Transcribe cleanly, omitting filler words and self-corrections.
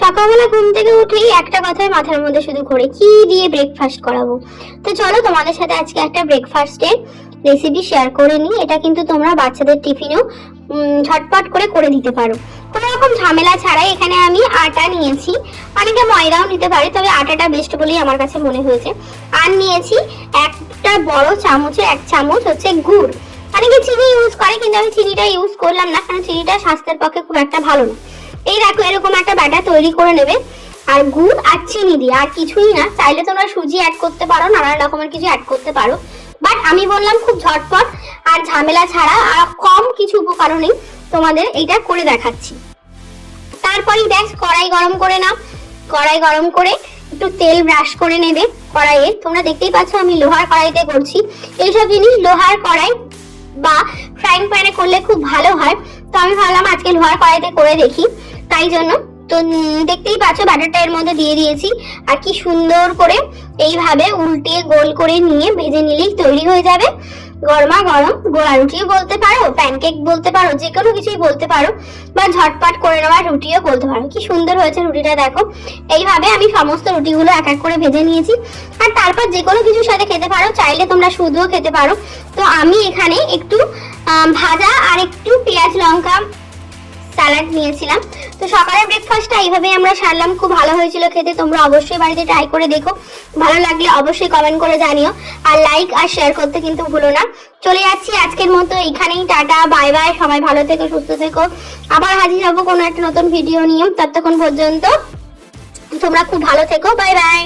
সকালবেলা ঘুম থেকে উঠেই একটা কথাই মাথার মধ্যে শুধু ঘোরে, কি দিয়ে ব্রেকফাস্ট করাবো। তো চলো তোমাদের সাথে আজকে একটা ব্রেকফাস্টের রেসিপি শেয়ার করে নিই। এটা কিন্তু তোমরা বাচ্চাদের টিফিনেও ঝটপট করে দিতে পারো, কোনো রকম ঝামেলা ছাড়াই। এখানে আমি আটা নিয়েছি, অনেকে ময়দাও নিতে পারে, তবে আটাটা বেস্ট বলেই আমার কাছে মনে হয়েছে। আর নিয়েছি একটা বড় চামচে 1 চামচ হচ্ছে গুড়। অনেকে চিনি ইউজ করে, কিন্তু আমি চিনিটা ইউজ করলাম না, কারণ চিনিটা স্বাস্থ্যের পক্ষে খুব একটা ভালো না। এই দেখো, এরকম একটা ব্যাটার তৈরি করে নেবে, আর গুড় আর চিনি দিয়ে, আর কিছুই না। চাইলে তোমরা সুজি অ্যাড করতে পারো, নানান রকমের কিছু অ্যাড করতে পারো, বাট আমি বললাম খুব ঝটপট আর ঝামেলা ছাড়া আর কম কিছু উপকরণেই তোমাদের এইটা করে দেখাচ্ছি। তারপরেই ব্যাস কড়াই গরম করে নাও। কড়াই গরম করে একটু তেল ব্রাশ করে নেবে কড়াইয়ে। তোমরা দেখতেই পাচ্ছ আমি লোহার কড়াইতে করছি। এইসব জিনিস লোহার কড়াই বা ফ্রাইং প্যানে করলে খুব ভালো হয়, তো আমি ভাবলাম আজকে লোহার কড়াইতে করে দেখি, তাই জন্য। তো দেখতেই পাচ্ছ ব্যাটারটা এর মধ্যে দিয়ে দিয়েছি, আর কি সুন্দর করে এইভাবে উল্টিয়ে গোল করে নিয়ে ভেজে নিলেই তৈরি হয়ে যাবে গরমা গরম গোলা রুটিও বলতে পারো, প্যানকেক বলতে পারো, যে কোনো কিছুই বলতে পারো, বা ঝটপট করে নেওয়া রুটিও বলতে পারো। কি সুন্দর হয়েছে রুটিটা, দেখো। এইভাবে আমি সমস্ত রুটিগুলো এক এক করে ভেজে নিয়েছি, আর তারপর যে কোনো কিছুর সাথে খেতে পারো, চাইলে তোমরা শুধুও খেতে পারো। তো আমি এখানে একটু ভাজা আর একটু পেঁয়াজ লঙ্কা স্যালাড নিয়েছিলাম। তো সকালের ব্রেকফাস্টটা এইভাবে আমরা সারলাম, খুব ভালো হয়েছিল খেতে। তোমরা অবশ্যই বাড়িতে ট্রাই করে দেখো, ভালো লাগলে অবশ্যই কমেন্ট করে জানিও, আর লাইক আর শেয়ার করতে কিন্তু ভুলো না। চলে যাচ্ছি আজকের মতো এইখানেই, টাটা বাই বাই, সবাই ভালো থেকো, সুস্থ থেকো। আবার হাজির হবো কোনো একটা নতুন ভিডিও নিয়ে, ততক্ষণ পর্যন্ত তোমরা খুব ভালো থেকো, বাই বাই।